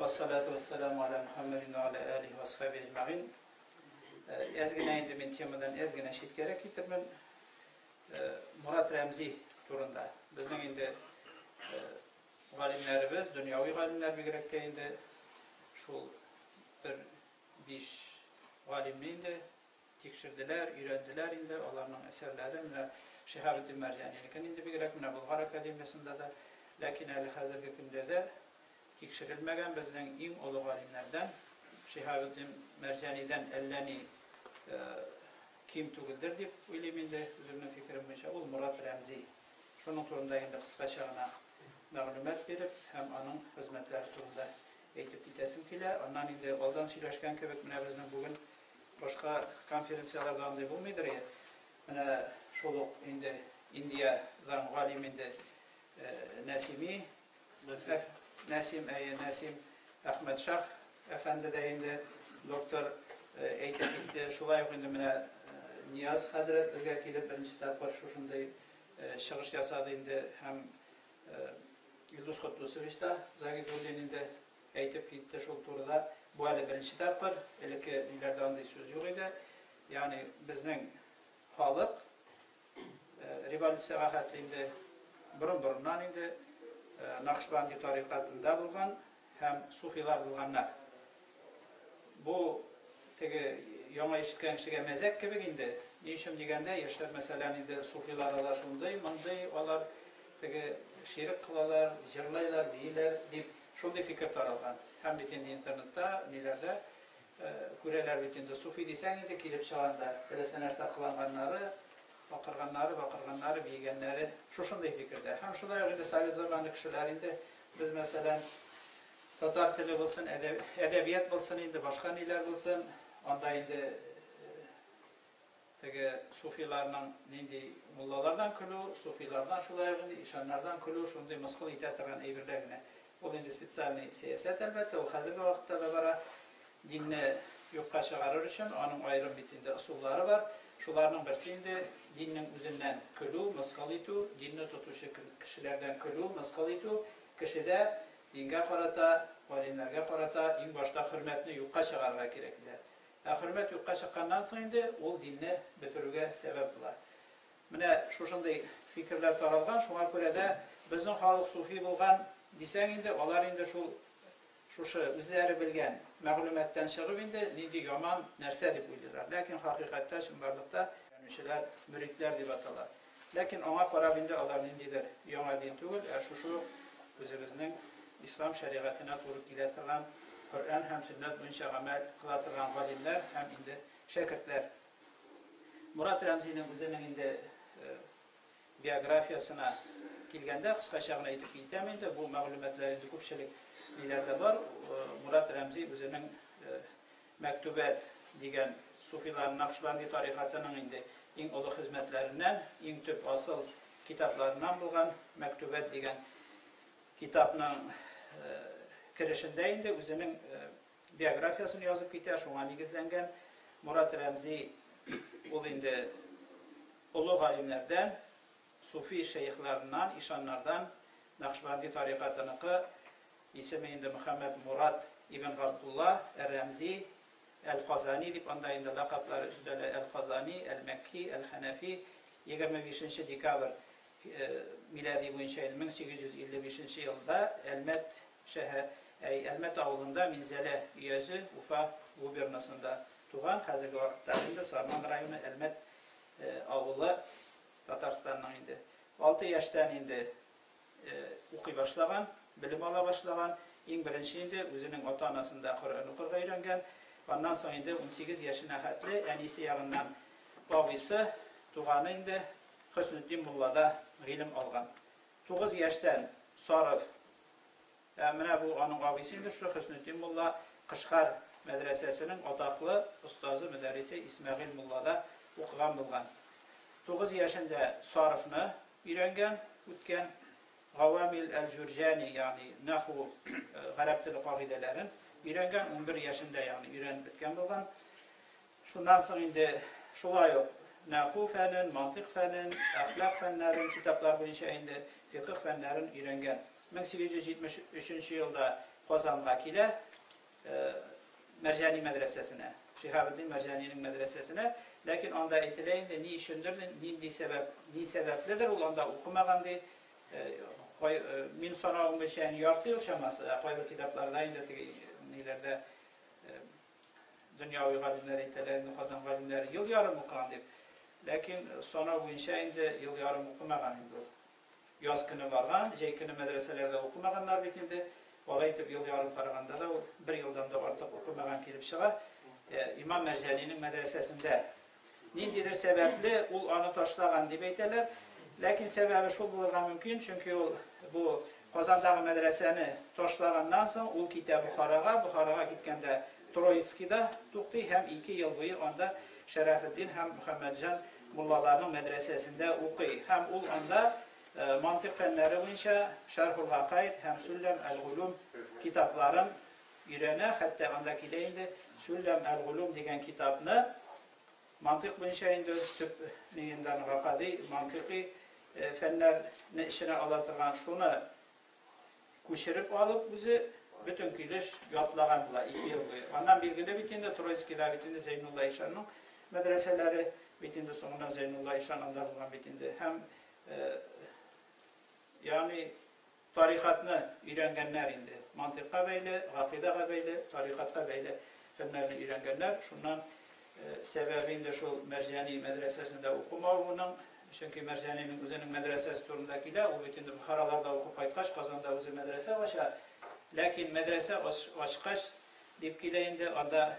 Vessalatu vesselamu ala Muhammedin ve ala alihi ve ashabi ecma'in. Ezgine indi min temadan ezgine şitkere kitirmen Murat Remzi turunda. Bizning indi galimlerimiz, dünyavi galimler bigirekte indi şul bir 5 galimni indi tekşirdiler, öğrendiler indi onların eserleri mine Şehabuddin Mercani'nin indi bigirek mine Bulgar Akademiyasında da lakin hali hazırki günlerde tekşirilmegen bizden en ulu galimlerden Şehabuddin Mercani'den elleni kim tugildir dip iliminde üzerine fikrim boyunca ol Murat Remzi. Şunun turunda indi kıskaçağına maglumat berip hem anın hizmetleri turunda eğitip bitesim kile. Ondan indi oldan söyleşken kebek mine bizden bugün başka konferansiyalarda anday bulmaydır ya. Mine şoluk indi India'dan galim indi Nasimi Nasim Ahmet Şah Efendi de indi doktor eğitip bitti. Şulay indi mine Niyaz Hazret bizge kelip birinci tapar şuşunday çıkış yasadı indi hem Yıldız Kutlusoviç'ta Zagidulli'nin indi eğitip gitti şol turda bu hali birinci tapar elke ileride anday söz yok idi. Yani bizning halık rivalit sevahatli indi burun indi Nakşbandi tarikatında bulgan hem Sufilar bulganlar. Bu tege yoma işitken kişiye mezek gibi indi. Nişim degende yaşlar mesela indi Sufilar alar şunday, manday alar tege şirik kılalar, jırlaylar, beyler dip şunday fikir taralgan. Hem bitindi internette, nelerde kureler bitindi Sufi desen indi kilip çağında belesen ersa kılanganları bakırganları, beygenleri şunday fikirde. Hem şunday indi Sovet zamanı kişilerinde biz mesela Tatar tili bulsun, edebiyat bulsun indi, başka neler bulsun, onda indi tege Sufilardan indi mullalardan külü, Sufilardan şulay indi, işanlardan külü, şunday mıskıl itetirgen eybirlerine. O indi spesialni siyaset elbette, o hazırlı vakitte de bara dinle yokka çıkarır için, onun ayrım bitinde usulları var. Şularının birisi indi dinin üzerinden külü, mıskıl itu, dinini tutuşu kişilerden külü, mıskıl itu, kişide dinge karata, alimlerge karata, en başta hürmetini yokka çıkarga gereklidir. Hürmet yokka çıkandan sonra indi, o dinini bitirüge sebep bular. Mine şuşunday fikirler taralgan, şuna göre de bizim halık sufi bulgan desen indi, olar indi şuşu üzeri bilgen maglumattan çıkıp indi, nidi yaman nerse dip uydular. Lakin hakikatte şımbarlıkta şeyler, müritler dip atalar. Lakin ona para bindi, olar nindidir, yana din tugul, şuşu özümüzün İslam şeriatına doğru gidetirlen Kur'an hem sünnet boyunca amel kılatılan galimler hem indi şirketler. Murat Remzi'nin üzerine indi biyografiyasına kilgende kıskaçağına edip giteminde bu maglumatlar indi köpçelik ileride var. Murat Remzi üzerinin mektubet degen Sufiların Nakşbandi tarikatının indi en ulu hizmetlerinden, en tüp asıl kitaplarından bulgan mektubet degen kitapının kirişinde indi özünün biyografiyasını yazıp gitti. Şuna negizlengen Murat Remzi ol indi ulu galimlerden, Sufi şeyhlerinden, işanlardan Nakşbandi tarikatınıqı ismi indi Muhammed Murat İbn Abdullah El-Remzi El-Kazani dip anda indi lakapları üstüle El-Kazani, El-Mekki, El-Hanefi 25. dekabr miladi boyunca 1855 yılda Elmet avlunda Minzele üyesi Ufa gubernasında tuğan. Hazırki vakitte Sarman rayonu Elmet avlı Tatarstan'dan indi. 6 yaştan indi okuy başlagan, bilim ala başlagan. En birinci indi özünün ota-anasında Kur'an okurga öğrengen. Ondan sonra indi 18 yaşına hatlı enisi yağından babisi tuğanı indi Hüsnüddin Mulla'da ilim algan. 9 yaştan sarıf mine bu onun abisindir şu Hüsnüddin Mulla Kışkar medresesinin odaklı ustazı müderrisi İsmail Mulla'da okugan bulgan. 9 yaşında sarıfını öğrengen, ötken Gavamil el-Jurjani yani nahu Arap dili kaidelerin öğrengen 11 yaşında yani öğrenip bitken bulgan. Şundan sonra indi şulay yok. Nahu fənin, mantık fənin, ahlak fənlərin kitaplar boyunca indi fiqh fənlərin öğrengen. 1873 yılda Kozan'a kile Mercani medresesine, Şihabuddin Mercani'nin medresesine. Lakin onda etileyinde ni işindir, ni sebepledir, onda okumagandı. Min sonra 15 yartı yıl şaması, koyduğu kitaplarda indi nilerde dünyavi galimleri itelerinde Kozan galimleri yıl yarım okugandı. Lakin sonra bu inşa indi yıl yarım okumagan indi. Yaz günü vargan, günü medreselerde okumaganlar bitindi. Olaytıp yıl yarım karaganda da bir yıldan da artık okumagan kelip çıgar. İmam Mercani'nin medresesinde nindidir sebepli ul anı taşlagan dip eyteler. Lakin sebebi şu bulurgan mümkün çünkü bu Kozan'daki medreseni taşlagandan sonra ul kitabı Bukharaga gitkende Troitski'da tuktu hem 2 yıl boyu onda Şerafettin hem Muhammedcan mullalarının medresesinde okuyor. Hem ul anda mantık fenleri boyunca Şerhul Hakaid hem Süllem el-Gulum kitapların yürene hatta ondaki deyinde Süllem el-Gulum degen kitabını mantık boyunca indi tüp neyinden vakadi mantıki fenler ne işine alatırgan şunu kuşirip alıp bizi bütün kiliş yatlagan bula 2 yıl boyu. Ondan bir günde bitinde Troyski'da bitinde Zeynullah İşan'ın medreseleri bitinde sonunda Zeynullah İşan andarılgan bitinde hem yani tarikatını öğrengenler indi. Mantıkka beyle, akide beyle, tarikatta beyle fenlerini öğrengenler. Şundan sebebinde şu Mercani medresesinde okuma bunun. Çünkü Mercani'nin üzerinin medresesi turundakiler, o bütün Bukharalarda okup aytkaç, Kazan'da üzeri medrese başa. Lakin medrese açkaç deyip gileyinde, onda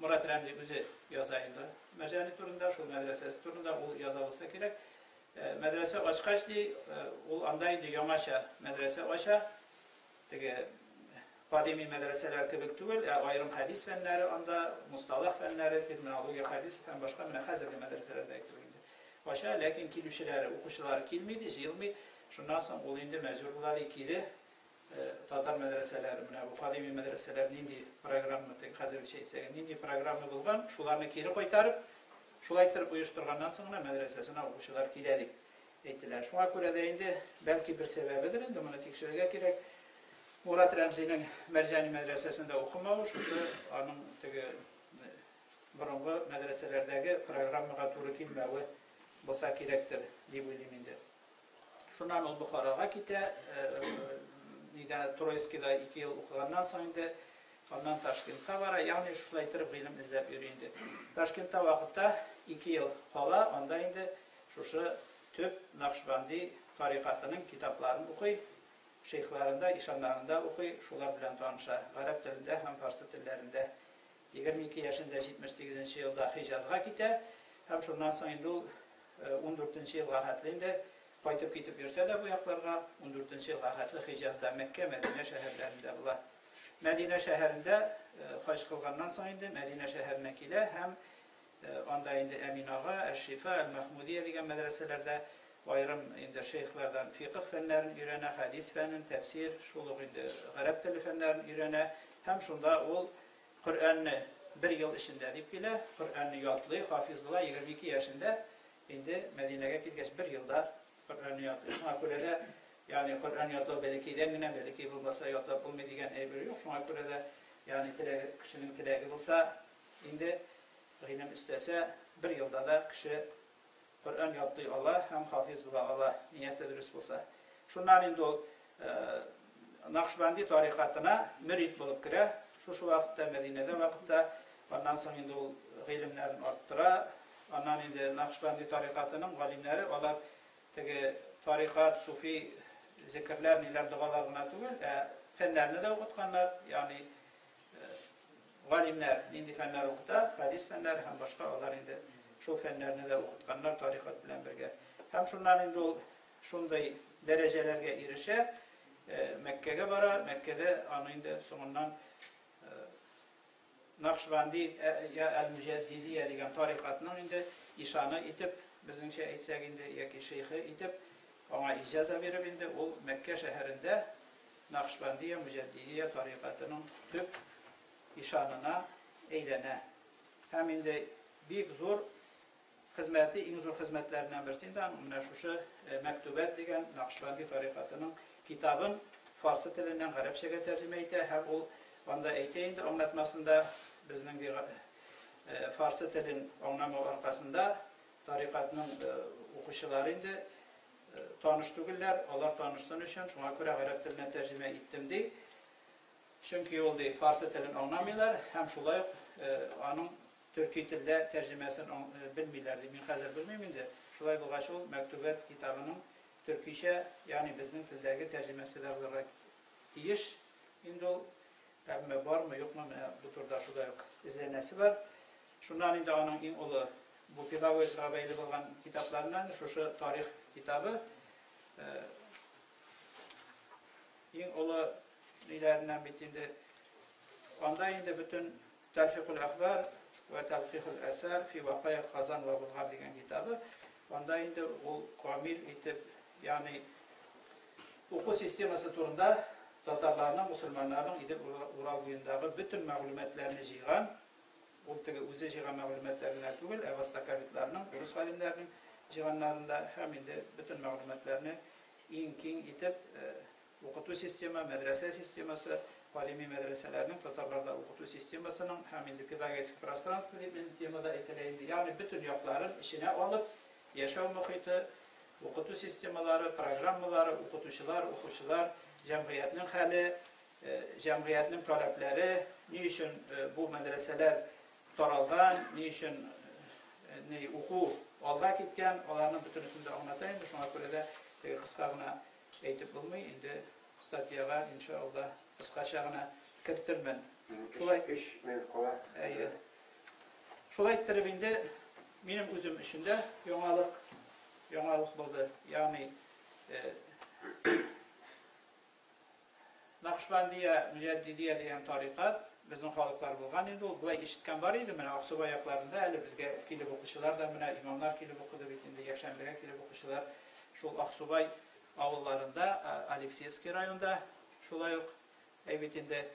Murat Remzi üzeri yazayında. Mercani turunda, şu medresesi turunda o yazılsa gerek. Medrese açkaç di, o andaydı yomaşa medrese başa. Tege kadimi medreseler kebek tügül, ayrım hadis fenleri, onda mustalah fenleri, terminoloji hadis, hem başka hazırlı medreselerde ektirildi. Başa, lakin kilüşeleri, okuşuları kilmiydi, jilmi, şundan sonra olayında mecburlar ikili Tatar medreseleri, bu kadimi medreseler nindi programı, hazırlı şeyse, nindi programı bulgan, şularını kiri koytarıp, şulaytırıp uyuşturgandan sonra medresesine okuşular kiledik ettiler. Şuna göre de indi, belki bir sebebidir, indi bunu tekşirge gerek. Murat Remzi'nin Mercani medresesinde okumamış, şu onun burunlu medreselerdeki programı turu kilmevi bolsa kerektir diye biliminde. Şundan ol Bukharaga kite, Troyski'da 2 yıl okugandan sonra ondan Taşkent'e var, yani şulaytırıp ilim izlep yürüyündü. Taşkent'te vakitte 2 yıl kala, onda indi şu tüp Nakşibandi tarikatının kitaplarını okuy, şeyhlarında, işanlarında okuy, şular bilen tanışa, Arap dilinde hem Farsça dillerinde. 22 yaşında 78. yılda Hicaz'a kite, hem şundan sonra 14. yıl rahatlığında kaytıp gitip yürse de bu yaklarga 14. yıl rahatlı Hicaz'da Mekke, Medine şehirlerinde bular. Medine şehrinde haç kılgandan sonra Medine şehrine kile hem onda indi Emin Ağa, Eşşifa, El-Mahmudiye diyen medreselerde ayrım indi şeyhlerden fiqh fenlerin yürene, hadis fenin, tefsir, şuluk indi Arap dili fenlerin yürene, hem şunda ol Kur'an'ı 1 yıl içinde deyip bile Kur'an'ı yatlı, hafizlığa 22 yaşında indi Medine'ye gitgeç 1 yılda Kur'an'ı yatlı. Şuna göre de yani Kur'an yatlı belki dengine belki bulmasa yatlı bulmaydiğen eybiri yok. Şuna göre de yani kişinin tilağı bulsa indi gıynım istese 1 yılda da kişi Kur'an yatlı Allah hem hafiz bula Allah niyette dürüst bulsa. Şundan indi o Nakşibandi tarikatına mürit bulup kire. Şu vakitte Medine'de vakitte ondan sonra indi o ilimlerin arttıra. Ondan indi Nakşibandi tarikatının galimleri olar tege tarikat, sufi zikirler neler dualarına tügül fenlerini de okutkanlar yani galimler indi fenler okuta, hadis fenler hem başka olar indi şu fenlerini de okutkanlar tarikat bilen birge. Hem şunlar indi o şunday derecelerge erişe Mekke'ye bara, Mekke'de anında sonundan Nakşibandi el-Müceddidiye diyen tarikatının indi işanı itip bizim şey etsek indi yaki şeyhi itip ona icaza verip indi o Mekke şehrinde Nakşibandiye Müceddidiye tarikatının tüp işanına eylene. Hem indi büyük zor hizmeti, en zor hizmetlerinden birisinden şu mektubet diyen Nakşibandi tarikatının kitabın farsı tilinden Arapçaga tercüme ete, hem ol onda eyteyin de anlatmasında bizning farsı tilin anlamı arkasında tarikatının okuşuları indi tanıştıgılar, onlar tanıştığın için şuna göre Arap tilinden tercüme ettim deyip çünkü oldu farsı tilin anlamıyorlar, hem şulay onun Türkiye tilde tercümesini bilmiyorlardı, min hazır bilmeyimdi. Şulay bulgaç ol, Mektubet kitabının Türkçe, yani bizim tildeki tercümesi de olarak diyiş. Şimdi o, tabi var mı yok mu, bu turda şulay izlenesi var. Şundan indi onun in olu, bu pedagogik rabaylı olan kitaplarından, şu tarih kitabı, in olu ilerinden bittiğinde, onda indi bütün Telfikul Akhbar ve Telfikul Eser fi Vakaya Kazan ve Bulgar diyen kitabı. Onda indi o kamil itip yani oku sisteması turunda Tatarlarının, Müslümanların idip Ural boyundaki bütün malumatlarını yığan, oltigi o'zi yığan malumatlarını tugul, Avasta kavitlarının, Rus alimlerinin yığanlarında hem indi bütün malumatlarını in-king itip okutu sistemi, medrese sisteması, alimi medreselerinin Tatarlarda okutu sistemasının hem indi pedagogik prostranstvo dediğimiz temada eteleyindi. Yani bütün yapıların işine alıp yaşam muhiti, okutu sistemaları, programmaları, okuşular, cemiyetinin hali, cemiyetinin talepleri, niçin bu medreseler taralgan, niçin oku alga gitken, onların bütün üstünde anlatayım. Şuna göre de kıskağına eğitip bulmayı, indi statyaga inşallah kıskaçağına kirtirmen. Şulay tribinde benim üzüm işinde yoğalık buldu. Yani Nakşbandiye, Müceddidiye diyen tarikat bizim halıklar bulgan idi. O bulay işitken var idi. Aksuba ayaklarında öyle bizge kilip okuşular da imamlar kilip okudu bitinde Yakşenbe'ye kilip okuşular. Şu Aksubay avullarında Aleksiyevski rayonunda şulay yok. Bitinde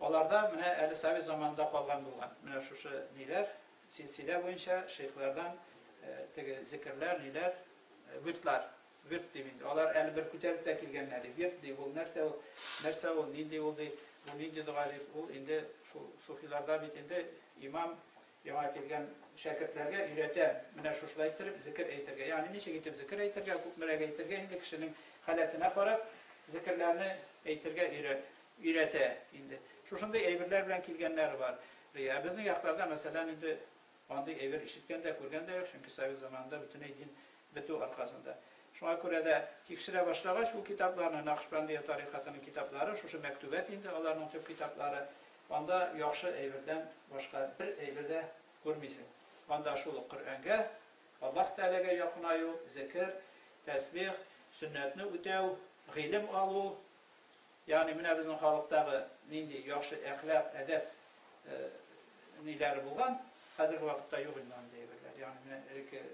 onlarda Ali Sovet zamanında kalgan bulgan. Şu niler silsile boyunca şeyhlerden zikirler, niler, vürtlar, vürt deyildi. Onlar eli bir kütürlükte kilgenlerdi. Vürt deyil, nerse ol, nildi oldu, bu nildi doğalip ol, indi şu sufilarda bitinde imam yama kilgen şakirtlerge üreten, mine şuşla ettirip zikir eytirge. Yani niçe gitip zikir eytirge, kutmerege eytirge, indi kişinin haletine farıp zikirlerini eytirge ürete indi. Şuşunda evirler bilen kilgenler var. Bizim yaklarda mesela indi onda evir işitken de, görgen de yok. Çünkü Sovet zamanında bütün eydin bitu arkasında. Şuna göre de tekşire başlagaç bu kitaplarını, Nakşbandiye tarikatının kitapları, şu mektubet indi, onların tüm kitapları, onda yaxşı evirden başka bir evirde görmeysin. Onda şu Kur'an'a, Allah Teala'ya yakınayu, zikir, tesbih, sünnetini ötev, ilim alu, yani mine bizim halıktағы nindi yaxşı ahlak, edep nileri bulgan, hazır vakitte yok imam deyirler. Yani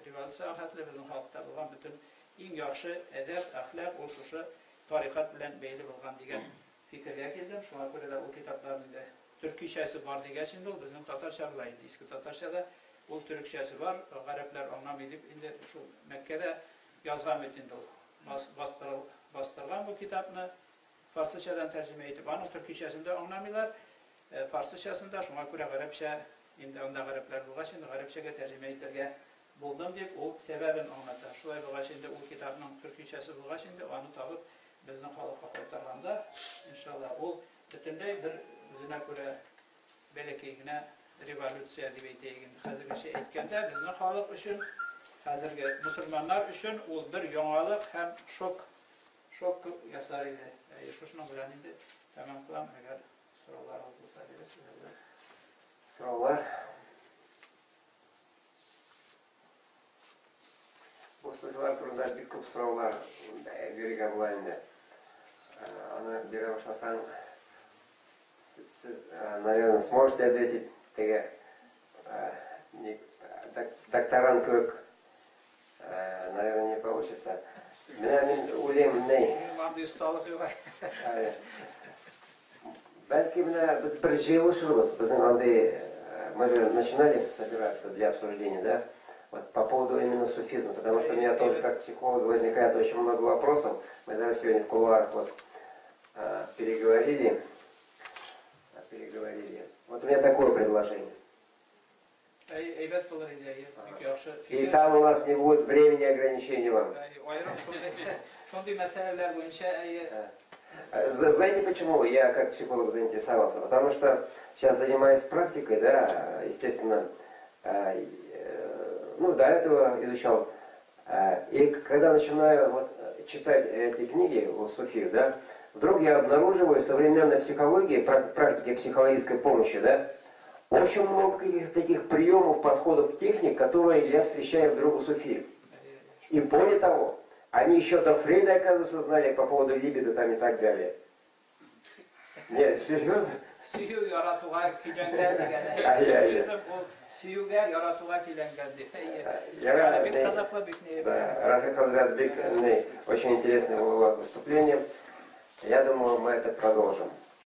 rivayet sahatle bizim halkta bulgan bütün en yaxşı edep, ahlak, oluşuşu tarikat bilen beyli bulgan diyen fikirle geldim. Şuna göre de o kitapların da Türkçesi var diye şimdi bizim Tatarçalı'ydı. Eski Tatarça'da o Türkçesi var. Garipler anlamayıp indi şu Mekke'de yazgan metinde bastırgan bu kitabını Farsçadan tercüme edip onun Türkçesinde anlamıyorlar. Farsçasında şuna göre Garipçe indi onda garipler bulga şimdi Garipçe'ye tercüme edirge buldum deyip o sebebini anlatır. Şulay bulga şimdi o kitabının Türkçesi bulga şimdi onu tapıp bizim halka koytarganda inşallah o bütünde bir özüne göre belki yine revolüsiya diye deyilgen hazırki şey etkende bizim halk için hazırki Müslümanlar için o bir yangalık hem şok yasarıydı. Şuşuna bilen indi tamam kılam eğer sorular olursa diye söyledim. Sorular. Bu sorular turunda bir küp sorular biriga bulayında. Onu bire başlasan siz, наверное, сможете ответить докторант кök, наверное, не получится. Мен ойлаймын Belki biz bir жиылышыбыз, біздің андай, мы же начинали собираться для обсуждения, да, вот по поводу именно суфизма, потому что у меня тоже как психолога возникает очень много вопросов. Мы даже сегодня в кулуарах вот переговорили. Вот у меня такое предложение. Evet olur ideyi. И там у нас не будет времени ограничений вам. Şonday meseleler boyunca Знаете почему я как психолог заинтересовался? Потому что сейчас занимаюсь практикой, да, естественно, ну, до этого изучал. И когда начинаю вот, читать эти книги о Суфию, да, вдруг я обнаруживаю в современной психологии, практике психологической помощи, да, очень много каких-то таких приемов, подходов, техник, которые я встречаю вдруг у суфиев. И более того, они еще до Фрейда, оказывается, знали по поводу либидо там и так далее. Нет, серьезно? Siyuğ yaratığa kilenler Bizim o siyuğe yaratığa kilenlerdi. Yani bir kazakla bir Да, Рафик Хазрат Бик, очень интересное у вас выступление. Я думаю, мы это продолжим.